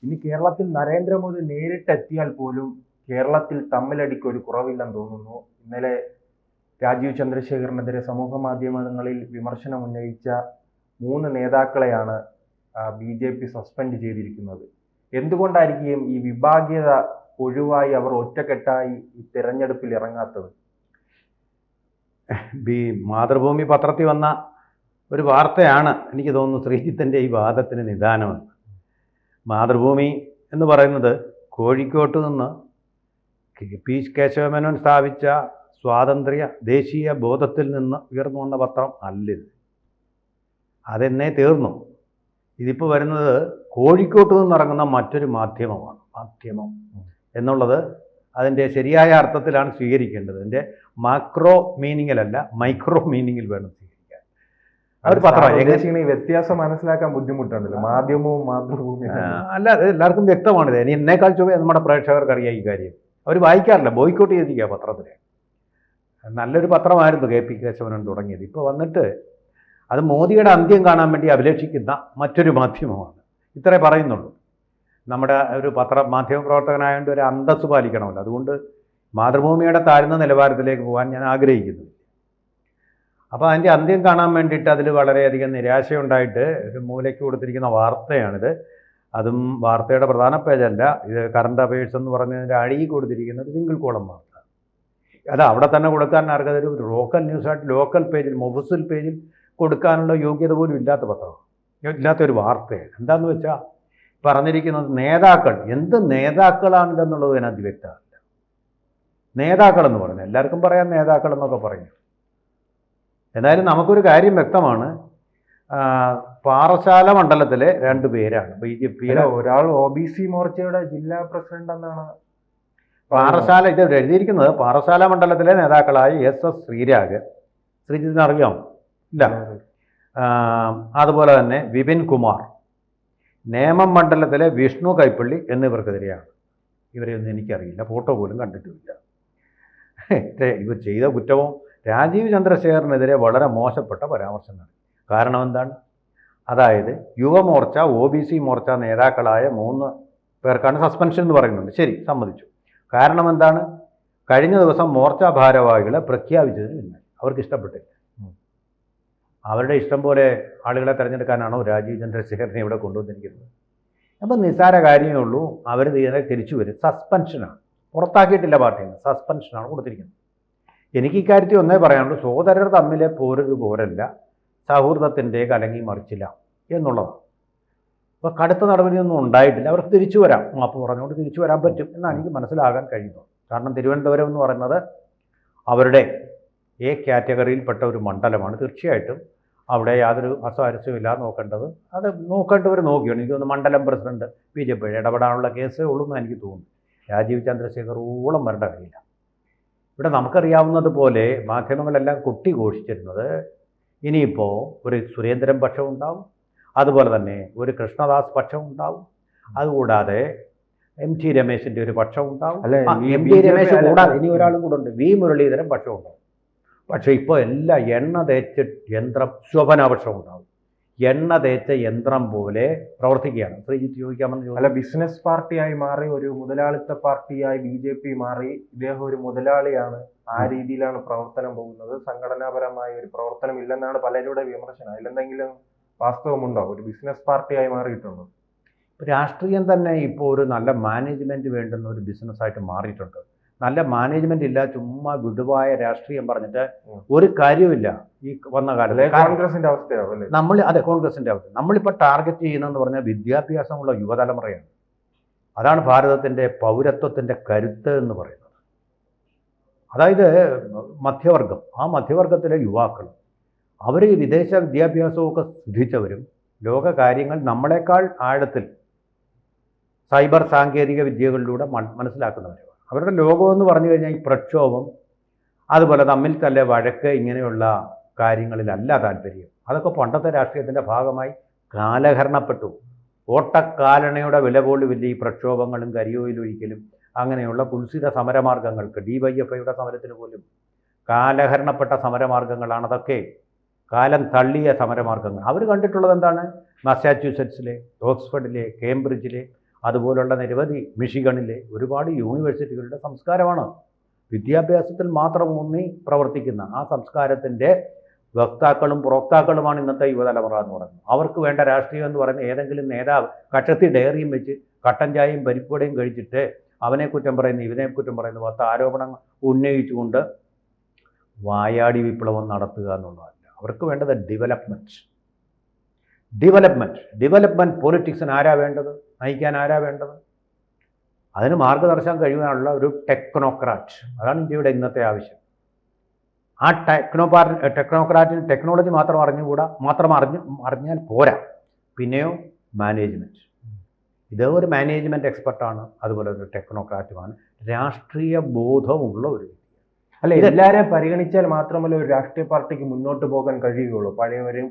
ഇനി കേരളത്തിൽ നരേന്ദ്രമോദി നേരിട്ടെത്തിയാൽ പോലും കേരളത്തിൽ തമ്മിലടിക്ക് ഒരു കുറവില്ലെന്ന് തോന്നുന്നു. ഇന്നലെ രാജീവ് ചന്ദ്രശേഖറിനെതിരെ സമൂഹ മാധ്യമങ്ങളിൽ വിമർശനം ഉന്നയിച്ച 3 നേതാക്കളെയാണ് BJP സസ്പെൻഡ് ചെയ്തിരിക്കുന്നത്. എന്തുകൊണ്ടായിരിക്കും ഈ വിഭാഗീയത ഒഴിവായി അവർ ഒറ്റക്കെട്ടായി ഈ തെരഞ്ഞെടുപ്പിൽ ഇറങ്ങാത്തത്? മാതൃഭൂമി പത്രത്തിൽ വന്ന ഒരു വാർത്തയാണ് എനിക്ക് തോന്നുന്നു ശ്രീജിത്തിൻ്റെ ഈ വാദത്തിന് നിദാനമെന്ന്. മാതൃഭൂമി എന്ന് പറയുന്നത് കോഴിക്കോട്ട് നിന്ന് പി കേശവമേനോൻ സ്ഥാപിച്ച സ്വാതന്ത്ര്യ ദേശീയ ബോധത്തിൽ നിന്ന് ഉയർന്നു വന്ന പത്രം അല്ലിത്. അതെന്നേ തീർന്നു. ഇതിപ്പോൾ വരുന്നത് കോഴിക്കോട്ട് നിന്നിറങ്ങുന്ന മറ്റൊരു മാധ്യമമാണ്. മാധ്യമം എന്നുള്ളത് അതിൻ്റെ ശരിയായ അർത്ഥത്തിലാണ് സ്വീകരിക്കേണ്ടത്. അതിൻ്റെ മാക്രോ മീനിങ്ങിലല്ല മൈക്രോ മീനിങ്ങിൽ വേണം സ്വീകരിക്കാൻ. അവർ പത്രം ഏകദേശം ഈ വ്യത്യാസം മനസ്സിലാക്കാൻ ബുദ്ധിമുട്ടുണ്ടല്ലോ, മാധ്യമവും മാതൃഭൂമിയും. അല്ല, അത് എല്ലാവർക്കും വ്യക്തമാണിത്. ഇനി എന്നേക്കാൾ ചൊവ്വേ നമ്മുടെ പ്രേക്ഷകർക്ക് അറിയാം ഈ കാര്യം. അവർ വായിക്കാറില്ല, ബോയ്ക്കോട്ട് ചെയ്തിരിക്കുക പത്രത്തിന്. നല്ലൊരു പത്രമായിരുന്നു KP കേശവനൻ തുടങ്ങിയത്. ഇപ്പോൾ വന്നിട്ട് അത് മോദിയുടെ അന്ത്യം കാണാൻ വേണ്ടി അഭിലഷിക്കുന്ന മറ്റൊരു മാധ്യമമാണ്. ഇത്രേ പറയുന്നുള്ളൂ. നമ്മുടെ ഒരു മാധ്യമ പ്രവർത്തകനായതുകൊണ്ട് ഒരു അന്തസ്സ് പാലിക്കണമല്ലോ. അതുകൊണ്ട് മാതൃഭൂമിയുടെ താഴ്ന്ന നിലവാരത്തിലേക്ക് പോകാൻ ഞാൻ ആഗ്രഹിക്കുന്നു. അപ്പോൾ അതിൻ്റെ അന്ത്യം കാണാൻ വേണ്ടിയിട്ട് അതിൽ വളരെയധികം നിരാശയുണ്ടായിട്ട് ഒരു മൂലയ്ക്ക് കൊടുത്തിരിക്കുന്ന വാർത്തയാണിത്. അതും വാർത്തയുടെ പ്രധാന പേജല്ല, ഇത് കറണ്ട് അഫയേഴ്സ് എന്ന് പറഞ്ഞതിൻ്റെ അടിയിൽ കൊടുത്തിരിക്കുന്ന ഒരു സിംഗിൾ കോളം വാർത്ത. അത് അവിടെ തന്നെ കൊടുക്കാൻ ആർക്കതൊരു ലോക്കൽ ന്യൂസായിട്ട് ലോക്കൽ പേജിൽ മൊഫസിൽ പേജിൽ കൊടുക്കാനുള്ള യോഗ്യത പോലും ഇല്ലാത്ത പത്രമാണ്, ഇല്ലാത്തൊരു വാർത്തയാണ്. എന്താണെന്ന് വെച്ചാൽ പറഞ്ഞിരിക്കുന്നത് നേതാക്കൾ, എന്ത് നേതാക്കളാണിതെന്നുള്ളത് അതിനകത്ത് വ്യക്തമല്ല. നേതാക്കളെന്ന് പറഞ്ഞാൽ എല്ലാവർക്കും പറയാം നേതാക്കൾ എന്നൊക്കെ പറയും. എന്തായാലും നമുക്കൊരു കാര്യം വ്യക്തമാണ്. പാറശാല മണ്ഡലത്തിലെ 2 പേരാണ് BJPയിലെ. ഒരാൾ OBC മോർച്ചയുടെ ജില്ലാ പ്രസിഡന്റ് എന്നാണ് പാറശാല ഇത് എഴുതിയിരിക്കുന്നത്. പാറശാല മണ്ഡലത്തിലെ നേതാക്കളായ SS ശ്രീരാഗ്, ശ്രീജിത്തിന് അറിയാമോ? ഇല്ല. അതുപോലെ തന്നെ വിപിൻ കുമാർ, നേമം മണ്ഡലത്തിലെ വിഷ്ണു കൈപ്പള്ളി എന്നിവർക്കെതിരെയാണ്. ഇവരെയൊന്നും എനിക്കറിയില്ല, ഫോട്ടോ പോലും കണ്ടിട്ടുമില്ല. ഇവർ ചെയ്ത കുറ്റവും രാജീവ് ചന്ദ്രശേഖറിനെതിരെ വളരെ മോശപ്പെട്ട പരാമർശങ്ങൾ. കാരണം എന്താണ്? അതായത് യുവമോർച്ച OBC മോർച്ച നേതാക്കളായ 3 പേർക്കാണ് സസ്പെൻഷൻ എന്ന് പറയുന്നുണ്ട്. ശരി, സമ്മതിച്ചു. കാരണം എന്താണ്? കഴിഞ്ഞ ദിവസം മോർച്ച ഭാരവാഹികളെ പ്രഖ്യാപിച്ചതിന് പിന്നെ അവർക്ക് ഇഷ്ടപ്പെട്ടില്ല. അവരുടെ ഇഷ്ടം പോലെ ആളുകളെ തിരഞ്ഞെടുക്കാനാണോ രാജീവ് ചന്ദ്രശേഖരനെ ഇവിടെ കൊണ്ടുവന്നിരിക്കുന്നത്? അപ്പം നിസ്സാര കാര്യമേ ഉള്ളൂ. അവർ തിരിച്ചു വരും. സസ്പെൻഷനാണ്, പുറത്താക്കിയിട്ടില്ല പാർട്ടിയിൽ നിന്ന്, സസ്പെൻഷനാണ് കൊടുത്തിരിക്കുന്നത്. എനിക്ക് ഇക്കാര്യത്തിൽ ഒന്നേ പറയാനുള്ളൂ, സഹോദരർ തമ്മിലെ പോരൊരു പോരല്ല, സൗഹൃദത്തിൻ്റെ കലങ്ങി മറിച്ചില്ല എന്നുള്ളതാണ്. അപ്പോൾ കടുത്ത നടപടിയൊന്നും ഉണ്ടായിട്ടില്ല. അവർക്ക് തിരിച്ചു വരാം, മാപ്പ് പറഞ്ഞുകൊണ്ട് തിരിച്ചു വരാൻ പറ്റും എന്നാണ് എനിക്ക് മനസ്സിലാകാൻ കഴിയുന്നത്. കാരണം തിരുവനന്തപുരം എന്ന് പറയുന്നത് അവരുടെ A കാറ്റഗറിയിൽപ്പെട്ട ഒരു മണ്ഡലമാണ്. തീർച്ചയായിട്ടും അവിടെ യാതൊരു അസ്വാരസ്യമില്ലാതെ നോക്കേണ്ടത്, അത് നോക്കേണ്ടവർ നോക്കിയാണ്. എനിക്കൊന്ന് മണ്ഡലം പ്രസിഡന്റ് BJP ഇടപെടാനുള്ള കേസേ ഉള്ളൂ എന്ന് എനിക്ക് തോന്നുന്നു. രാജീവ് ചന്ദ്രശേഖറോളം വരേണ്ട കാര്യമില്ല. ഇവിടെ നമുക്കറിയാവുന്നതുപോലെ മാധ്യമങ്ങളെല്ലാം കൊട്ടിഘോഷിച്ചിരുന്നത് ഇനിയിപ്പോൾ ഒരു സുരേന്ദ്രൻ പക്ഷം ഉണ്ടാവും, അതുപോലെ തന്നെ ഒരു കൃഷ്ണദാസ് പക്ഷം ഉണ്ടാവും, അതുകൂടാതെ MT രമേശിൻ്റെ ഒരു പക്ഷം ഉണ്ടാവും. MT രമേശ് കൂടാതെ ഇനി ഒരാളും കൂടെ ഉണ്ട്, V മുരളീധരൻ പക്ഷം ഉണ്ടാവും. പക്ഷേ ഇപ്പോൾ എല്ലാം എണ്ണ തേച്ച യന്ത്രം, ശോഭനാപക്ഷം ഉണ്ടാവും. എണ്ണ തേച്ച യന്ത്രം പോലെ പ്രവർത്തിക്കുകയാണ്. ശ്രീജിത്ത് ചോദിക്കാമെന്ന് അല്ല, ബിസിനസ് പാർട്ടിയായി മാറി, ഒരു മുതലാളിത്ത പാർട്ടിയായി BJP മാറി. ഇദ്ദേഹം ഒരു മുതലാളിയാണ്, ആ രീതിയിലാണ് പ്രവർത്തനം പോകുന്നത്. സംഘടനാപരമായ ഒരു പ്രവർത്തനം ഇല്ലെന്നാണ് പലരുടെ വിമർശനം. അതിലെന്തെങ്കിലും വാസ്തവമുണ്ടോ? ഒരു ബിസിനസ് പാർട്ടിയായി മാറിയിട്ടുണ്ടോ? രാഷ്ട്രീയം തന്നെ ഇപ്പോൾ ഒരു നല്ല മാനേജ്മെൻറ്റ് വേണ്ടുന്ന ഒരു ബിസിനസ്സായിട്ട് മാറിയിട്ടുണ്ട്. നല്ല മാനേജ്മെന്റ് ഇല്ല, ചുമ്മാ വിടുവായ രാഷ്ട്രീയം പറഞ്ഞിട്ട് ഒരു കാര്യമില്ല ഈ വന്ന കാലത്ത്. കോൺഗ്രസിന്റെ അവസ്ഥയാവും കോൺഗ്രസിന്റെ അവസ്ഥ. നമ്മളിപ്പോൾ ടാർഗറ്റ് ചെയ്യുന്നതെന്ന് പറഞ്ഞാൽ വിദ്യാഭ്യാസമുള്ള യുവതലമുറയാണ്. അതാണ് ഭാരതത്തിൻ്റെ പൗരത്വത്തിൻ്റെ കരുത്ത് എന്ന് പറയുന്നത്. അതായത് മധ്യവർഗം, ആ മധ്യവർഗത്തിലെ യുവാക്കൾ, അവർ വിദേശ വിദ്യാഭ്യാസമൊക്കെ സിദ്ധിച്ചവരും ലോക കാര്യങ്ങൾ നമ്മളെക്കാൾ ആഴത്തിൽ സൈബർ സാങ്കേതിക വിദ്യകളിലൂടെ മനസ്സിലാക്കുന്നവരും. അവരുടെ ലോകമെന്ന് പറഞ്ഞു കഴിഞ്ഞാൽ ഈ പ്രക്ഷോഭം, അതുപോലെ തമ്മിൽ തല്ലെ വഴക്ക്, ഇങ്ങനെയുള്ള കാര്യങ്ങളിലല്ല താല്പര്യം. അതൊക്കെ പണ്ടത്തെ രാഷ്ട്രീയത്തിൻ്റെ ഭാഗമായി കാലഹരണപ്പെട്ടു. ഓട്ടക്കാലണയുടെ വില പോലുമില്ല ഈ പ്രക്ഷോഭങ്ങളും കരിയോയിലൊഴിക്കലും അങ്ങനെയുള്ള കുൽസിത സമരമാർഗങ്ങൾക്ക്. DYFIയുടെ സമരത്തിന് പോലും കാലഹരണപ്പെട്ട സമരമാർഗങ്ങളാണ് അതൊക്കെ, കാലം തള്ളിയ സമരമാർഗങ്ങൾ. അവർ കണ്ടിട്ടുള്ളത് എന്താണ്? മസാച്യൂസെറ്റ്സിലെ, ഓക്സ്ഫോർഡിലെ, കേംബ്രിഡ്ജിലെ, അതുപോലുള്ള നിരവധി മിഷിഗണിലെ ഒരുപാട് യൂണിവേഴ്സിറ്റികളുടെ സംസ്കാരമാണ്. വിദ്യാഭ്യാസത്തിൽ മാത്രം ഊന്നി പ്രവർത്തിക്കുന്ന ആ സംസ്കാരത്തിൻ്റെ വക്താക്കളും പുറക്താക്കളുമാണ് ഇന്നത്തെ യുവതലമുറ എന്ന് പറയുന്നത്. അവർക്ക് വേണ്ട രാഷ്ട്രീയം എന്ന് പറയുന്ന ഏതെങ്കിലും നേതാവ് കക്ഷത്തി ഡയറിയും വെച്ച് കട്ടൻ ചായയും പരിപ്പുവടയും കഴിച്ചിട്ട് അവനെ കുറ്റം പറയുന്നു ഇവനെ കുറ്റം പറയുന്നു 10 ആരോപണങ്ങൾ ഉന്നയിച്ചുകൊണ്ട് വായാടി വിപ്ലവം നടത്തുക എന്നുള്ളതല്ല. അവർക്ക് വേണ്ടത് ഡെവലപ്മെൻറ്റ് പൊളിറ്റിക്സിന് ആരാ വേണ്ടത്? നയിക്കാൻ ആരാ വേണ്ടത്? അതിന് മാർഗദർശനം കഴിയാനുള്ള ഒരു ടെക്നോക്രാറ്റ്. അതാണ് ഇന്ത്യയുടെ ഇന്നത്തെ ആവശ്യം. ആ ടെക്നോക്രാറ്റിന് ടെക്നോളജി മാത്രം അറിഞ്ഞാൽ പോരാ. പിന്നെയോ മാനേജ്മെൻറ്റ്. ഇത് ഒരു മാനേജ്മെൻറ്റ് എക്സ്പെർട്ടാണ്, അതുപോലെ ഒരു ടെക്നോക്രാറ്റുമാണ്, രാഷ്ട്രീയ ബോധമുള്ള ഒരു വ്യക്തി. അല്ല, എല്ലാവരെയും പരിഗണിച്ചാൽ മാത്രമല്ല ഒരു രാഷ്ട്രീയ പാർട്ടിക്ക് മുന്നോട്ട് പോകാൻ കഴിയുകയുള്ളൂ. പഴയവരെയും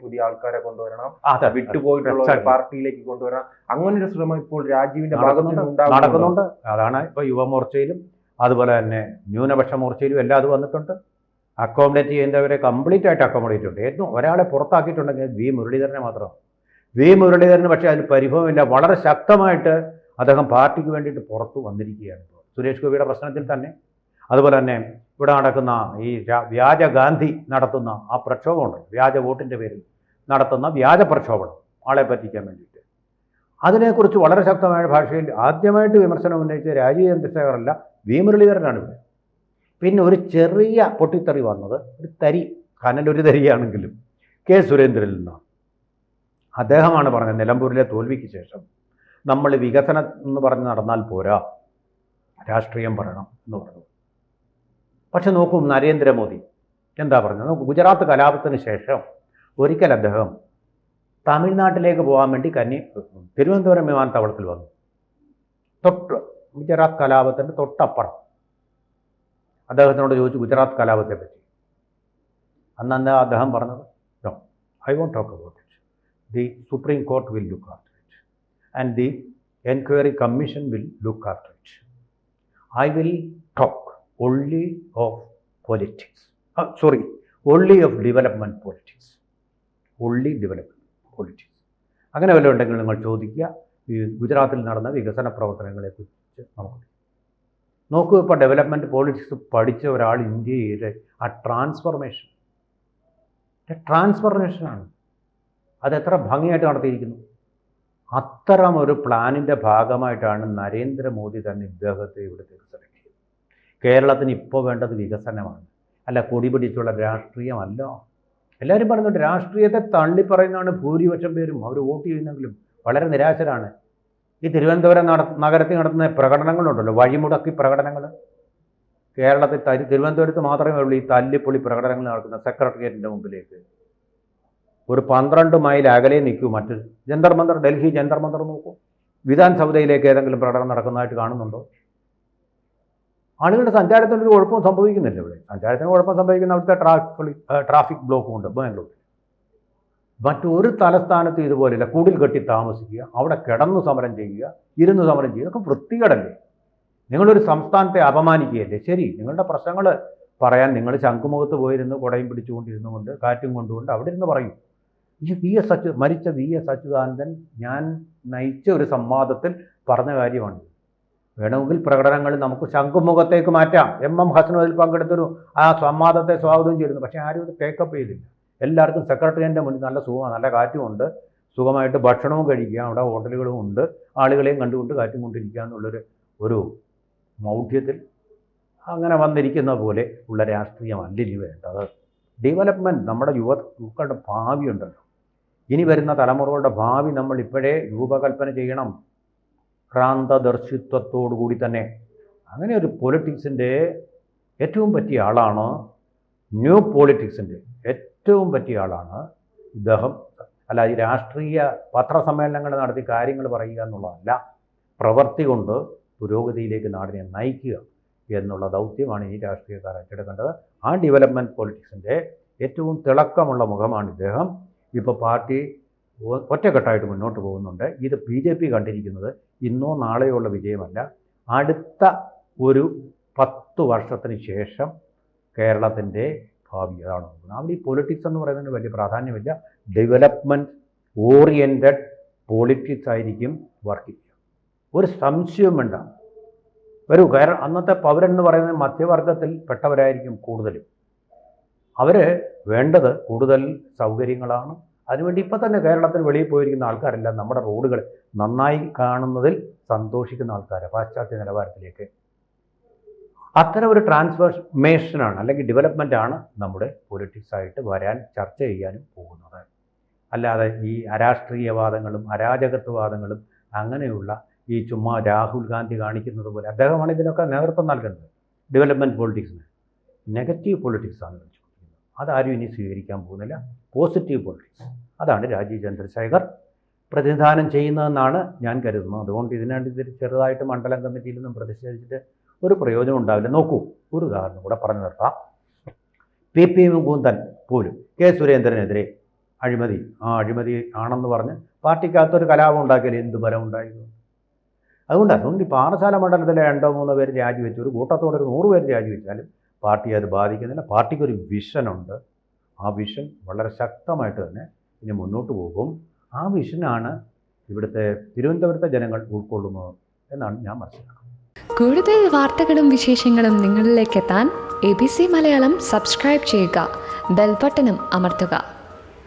പുതിയ ആൾക്കാരെ കൊണ്ടുവരണം, വിട്ടുപോയിട്ടുള്ള പാർട്ടിയിലേക്ക് കൊണ്ടുവരണം. അങ്ങനെ ഒരു ശ്രമം ഇപ്പോൾ രാജീവിന്റെ നടക്കുന്നുണ്ട്. അതാണ് ഇപ്പോൾ യുവമോർച്ചയിലും അതുപോലെ തന്നെ ന്യൂനപക്ഷ മോർച്ചയിലും എല്ലാം അത് വന്നിട്ടുണ്ട്. അക്കോമഡേറ്റ് ചെയ്യുന്നവരെ കംപ്ലീറ്റ് ആയിട്ട് അക്കോമഡേറ്റ് ഉണ്ട്. ഏറ്റവും ഒരാളെ പുറത്താക്കിയിട്ടുണ്ടെങ്കിൽ വി മുരളീധരനെ മാത്രമാണ്. വി മുരളീധരന് പക്ഷേ അതിൽ പരിഭവമില്ല. വളരെ ശക്തമായിട്ട് അദ്ദേഹം പാർട്ടിക്ക് വേണ്ടിയിട്ട് പുറത്തു വന്നിരിക്കുകയാണ്. ഇപ്പോൾ സുരേഷ് ഗോപിയുടെ പ്രശ്നത്തിൽ തന്നെ, അതുപോലെ തന്നെ ഇവിടെ നടക്കുന്ന ഈ വ്യാജ ഗാന്ധി നടത്തുന്ന ആ പ്രക്ഷോഭമുണ്ട്, വ്യാജ വോട്ടിൻ്റെ പേരിൽ നടത്തുന്ന വ്യാജ പ്രക്ഷോഭം, ആളെ പറ്റിക്കാൻ വേണ്ടിയിട്ട്, അതിനെക്കുറിച്ച് വളരെ ശക്തമായ ഭാഷയിൽ ആദ്യമായിട്ട് വിമർശനം ഉന്നയിച്ച രാജീവ് ചന്ദ്രശേഖരല്ല, വി മുരളീധരനാണ് ഇവിടെ. പിന്നെ ഒരു ചെറിയ പൊട്ടിത്തെറി വന്നത് ഒരു തരി, കനലൊരു തരിയാണെങ്കിലും കെ സുരേന്ദ്രനിൽ നിന്നാണ്. അദ്ദേഹമാണ് പറഞ്ഞത് നിലമ്പൂരിലെ തോൽവിക്ക് ശേഷം നമ്മൾ വികസനം എന്ന് പറഞ്ഞ് നടന്നാൽ പോരാ, രാഷ്ട്രീയം പറയണം എന്ന് പറഞ്ഞു. പക്ഷെ നോക്കൂ, നരേന്ദ്രമോദി എന്താ പറഞ്ഞത്? നോക്കൂ, ഗുജറാത്ത് കലാപത്തിന് ശേഷം ഒരിക്കൽ അദ്ദേഹം തമിഴ്നാട്ടിലേക്ക് പോകാൻ വേണ്ടി തിരുവനന്തപുരം വിമാനത്താവളത്തിൽ വന്നു. ഗുജറാത്ത് കലാപത്തിൻ്റെ തൊട്ടപ്പുറം അദ്ദേഹത്തിനോട് ചോദിച്ചു ഗുജറാത്ത് കലാപത്തെ പറ്റി. അന്നെന്താ അദ്ദേഹം പറഞ്ഞത്? No, I won't talk about it. The Supreme Court will look after it and the enquiry commission will look after it. I will talk only of politics. Only of development politics. Only development politics. അങ്ങനെ വല്ലതും ഉണ്ടെങ്കിൽ നിങ്ങൾ ചോദിക്കുക. ഈ ഗുജറാത്തിൽ നടന്ന വികസന പ്രവർത്തനങ്ങളെക്കുറിച്ച് നമുക്ക് നോക്കൂ. ഇപ്പോൾ ഡെവലപ്മെൻറ്റ് പോളിറ്റിക്സ് പഠിച്ച ഒരാൾ ഇന്ത്യയിലെ ആ ട്രാൻസ്ഫർമേഷനാണ് അതെത്ര ഭംഗിയായിട്ട് നടത്തിയിരിക്കുന്നു. അത്തരം ഒരു പ്ലാനിൻ്റെ ഭാഗമായിട്ടാണ് നരേന്ദ്രമോദി തന്നെ ഇദ്ദേഹത്തെ ഇവിടുത്തെ സെലക്ട് ചെയ്തത്. കേരളത്തിന് ഇപ്പോൾ വേണ്ടത് വികസനമാണ്, അല്ല കൊടി പിടിച്ചുള്ള രാഷ്ട്രീയമല്ല. എല്ലാവരും പറയുന്നുണ്ട് രാഷ്ട്രീയത്തെ തള്ളിപ്പറയുന്നതാണ് ഭൂരിപക്ഷം പേരും. അവർ വോട്ട് ചെയ്യുന്നെങ്കിലും വളരെ നിരാശരാണ്. ഈ തിരുവനന്തപുരം നഗരത്തിൽ നടത്തുന്ന പ്രകടനങ്ങളുണ്ടല്ലോ, വഴിമുടക്കി പ്രകടനങ്ങൾ. കേരളത്തിൽ തിരുവനന്തപുരത്ത് മാത്രമേ ഉള്ളൂ ഈ തല്ലിപ്പൊളി പ്രകടനങ്ങൾ നടക്കുന്ന. സെക്രട്ടേറിയറ്റിൻ്റെ മുമ്പിലേക്ക് ഒരു 12 മൈൽ അകലെ നിൽക്കൂ മറ്റ് ജന്തർ മന്ദർ, ഡൽഹി ജന്തർ മന്ദർ നോക്കൂ. വിധാൻസൗധയിലേക്ക് ഏതെങ്കിലും പ്രകടനം നടക്കുന്നതായിട്ട് കാണുന്നുണ്ടോ? ആളുകളുടെ സഞ്ചാരത്തിനൊരു കുഴപ്പവും സംഭവിക്കുന്നില്ല ഇവിടെ. സഞ്ചാരത്തിന് കുഴപ്പം സംഭവിക്കുന്ന അവിടുത്തെ ട്രാഫിക് ബ്ലോക്കും ഉണ്ട് ബാംഗ്ലൂരിൽ. മറ്റൊരു തലസ്ഥാനത്ത് ഇതുപോലെയല്ല. കൂടിൽ കെട്ടി താമസിക്കുക, അവിടെ കിടന്നു സമരം ചെയ്യുക, ഇരുന്ന് സമരം ചെയ്യുക, ഇതൊക്കെ വൃത്തികേടല്ലേ? നിങ്ങളൊരു സംസ്ഥാനത്തെ അപമാനിക്കുകയല്ലേ? ശരി, നിങ്ങളുടെ പ്രശ്നങ്ങൾ പറയാൻ നിങ്ങൾ ശംഖുമുഖത്ത് പോയിരുന്ന് കുടയും പിടിച്ചുകൊണ്ടിരുന്നുകൊണ്ട് കാറ്റും കൊണ്ടുകൊണ്ട് അവിടെ ഇരുന്ന് പറയും. മരിച്ച വി എസ് അച്യുതാനന്ദൻ ഞാൻ നയിച്ച ഒരു സംവാദത്തിൽ പറഞ്ഞ കാര്യമാണ്. വേണമെങ്കിൽ പ്രകടനങ്ങൾ നമുക്ക് ശംഖുമുഖത്തേക്ക് മാറ്റാം. എം ഹസനും അതിൽ പങ്കെടുത്തൊരു ആ സംവാദത്തെ സ്വാഗതം ചെയ്തിരുന്നു. പക്ഷേ ആരും ഇത് ടേക്കപ്പ് ചെയ്തില്ല. എല്ലാവർക്കും സെക്രട്ടറിയേറ്റിൻ്റെ മുന്നിൽ നല്ല സുഖമാണ്, നല്ല കാറ്റുമുണ്ട്, സുഖമായിട്ട് ഭക്ഷണവും കഴിക്കുക, അവിടെ ഹോട്ടലുകളും ഉണ്ട്, ആളുകളെയും കണ്ടുകൊണ്ട് കാറ്റും കൊണ്ടിരിക്കുക എന്നുള്ളൊരു മൗഢ്യത്തിൽ അങ്ങനെ വന്നിരിക്കുന്ന പോലെ ഉള്ള രാഷ്ട്രീയമല്ല ഇനി വേണ്ടത്. ഡെവലപ്മെൻറ്റ്, നമ്മുടെ യുവക്കളുടെ ഭാവി ഉണ്ടല്ലോ, ഇനി വരുന്ന തലമുറകളുടെ ഭാവി നമ്മൾ ഇപ്പോഴേ രൂപകൽപ്പന ചെയ്യണം, ക്രാന്തദർശിത്വത്തോടു കൂടി തന്നെ. അങ്ങനെ ഒരു പൊളിറ്റിക്സിൻ്റെ ഏറ്റവും പറ്റിയ ആളാണ്, ന്യൂ പൊളിറ്റിക്സിൻ്റെ ഏറ്റവും പറ്റിയ ആളാണ് ഇദ്ദേഹം. അല്ല, ഈ രാഷ്ട്രീയ പത്രസമ്മേളനങ്ങൾ നടത്തി കാര്യങ്ങൾ പറയുക എന്നുള്ളതല്ല, പ്രവൃത്തി കൊണ്ട് പുരോഗതിയിലേക്ക് നാടിനെ നയിക്കുക എന്നുള്ള ദൗത്യമാണ് ഈ രാഷ്ട്രീയക്കാർ ഏറ്റെടുക്കേണ്ടത്. ആ ഡെവലപ്മെൻറ്റ് പൊളിറ്റിക്സിൻ്റെ ഏറ്റവും തിളക്കമുള്ള മുഖമാണ് ഇദ്ദേഹം. ഇപ്പോൾ പാർട്ടി ഒറ്റക്കെട്ടായിട്ട് മുന്നോട്ട് പോകുന്നുണ്ട്. ഇത് BJP കണ്ടിരിക്കുന്നത് ഇന്നോ നാളെയോ ഉള്ള വിജയമല്ല, അടുത്ത ഒരു 10 വർഷത്തിന് ശേഷം കേരളത്തിൻ്റെ ഭാവി അതാണ്. അവിടെ ഈ പൊളിറ്റിക്സ് എന്ന് പറയുന്നതിന് വലിയ പ്രാധാന്യമില്ല. ഡെവലപ്മെൻറ്റ് ഓറിയൻറ്റഡ് പൊളിറ്റിക്സ് ആയിരിക്കും വർക്ക് ചെയ്യുക. ഒരു സംശയവും വേണ്ട. വരൂ, അന്നത്തെ പൗരൻ എന്ന് പറയുന്നത് മധ്യവർഗത്തിൽ പെട്ടവരായിരിക്കും കൂടുതലും. അവർ വേണ്ടത് കൂടുതൽ സൗകര്യങ്ങളാണ്. അതിനുവേണ്ടി ഇപ്പം തന്നെ കേരളത്തിന് വെളിയിൽ പോയിരിക്കുന്ന ആൾക്കാരെല്ലാം നമ്മുടെ റോഡുകൾ നന്നായി കാണുന്നതിൽ സന്തോഷിക്കുന്ന ആൾക്കാരാണ്. പാശ്ചാത്യ നിലവാരത്തിലേക്ക് അത്തരം ഒരു ട്രാൻസ്ഫോർമേഷനാണ് അല്ലെങ്കിൽ ഡെവലപ്മെൻറ്റാണ് നമ്മുടെ പൊളിറ്റിക്സായിട്ട് വരാൻ ചർച്ച ചെയ്യാനും പോകുന്നത്. അല്ലാതെ ഈ അരാഷ്ട്രീയവാദങ്ങളും അരാജകത്വവാദങ്ങളും അങ്ങനെയുള്ള ഈ ചുമ്മാ രാഹുൽ ഗാന്ധി കാണിക്കുന്നത് പോലെ അദ്ദേഹമാണ് ഇതിനൊക്കെ നേതൃത്വം നൽകുന്നത്. ഡെവലപ്മെൻറ്റ് പൊളിറ്റിക്സിന് നെഗറ്റീവ് പൊളിറ്റിക്സാണ് കളിച്ചുകൊണ്ടിരിക്കുന്നത്. അതാരും ഇനി സ്വീകരിക്കാൻ പോകുന്നില്ല. പോസിറ്റീവ് പൊളിറ്റിക്സ് അതാണ് രാജീവ് ചന്ദ്രശേഖർ പ്രതിനിധാനം ചെയ്യുന്നതെന്നാണ് ഞാൻ കരുതുന്നത്. അതുകൊണ്ട് ഇതിനായിട്ട് ചെറുതായിട്ട് മണ്ഡലം കമ്മിറ്റിയിൽ നിന്നും പ്രതിഷേധിച്ചിട്ട് ഒരു പ്രയോജനം ഉണ്ടാവില്ല. നോക്കൂ, ഒരു ഉദാഹരണം കൂടെ പറഞ്ഞു നിർത്താം. PP മുകുന്ദൻ പോലും കെ സുരേന്ദ്രനെതിരെ അഴിമതി ആണെന്ന് പറഞ്ഞ് പാർട്ടിക്കകത്തൊരു കലാപം ഉണ്ടാക്കിയാൽ എന്ത് ബലം ഉണ്ടായിരുന്നു. അതുകൊണ്ട് ഈ പാറശാല മണ്ഡലത്തിലെ 2-3 പേര് രാജിവെച്ചു, ഒരു കൂട്ടത്തോടെ ഒരു 100 പേര് രാജിവെച്ചാലും പാർട്ടിയെ അത് ബാധിക്കുന്നില്ല. പാർട്ടിക്കൊരു വിഷനുണ്ട്. ആ വിഷൻ വളരെ ശക്തമായിട്ട് തന്നെ ഇനി മുന്നോട്ട് പോകും. ആ വിഷനാണ് ഇവിടുത്തെ തിരുവനന്തപുരത്തെ ജനങ്ങൾ ഉൾക്കൊള്ളുന്നത് എന്നാണ് ഞാൻ മനസ്സിലാക്കുന്നത്. കൂടുതൽ വാർത്തകളും വിശേഷങ്ങളും നിങ്ങളിലേക്ക് എത്താൻ ABC മലയാളം സബ്സ്ക്രൈബ് ചെയ്യുക, ബെൽ ബട്ടണും അമർത്തുക.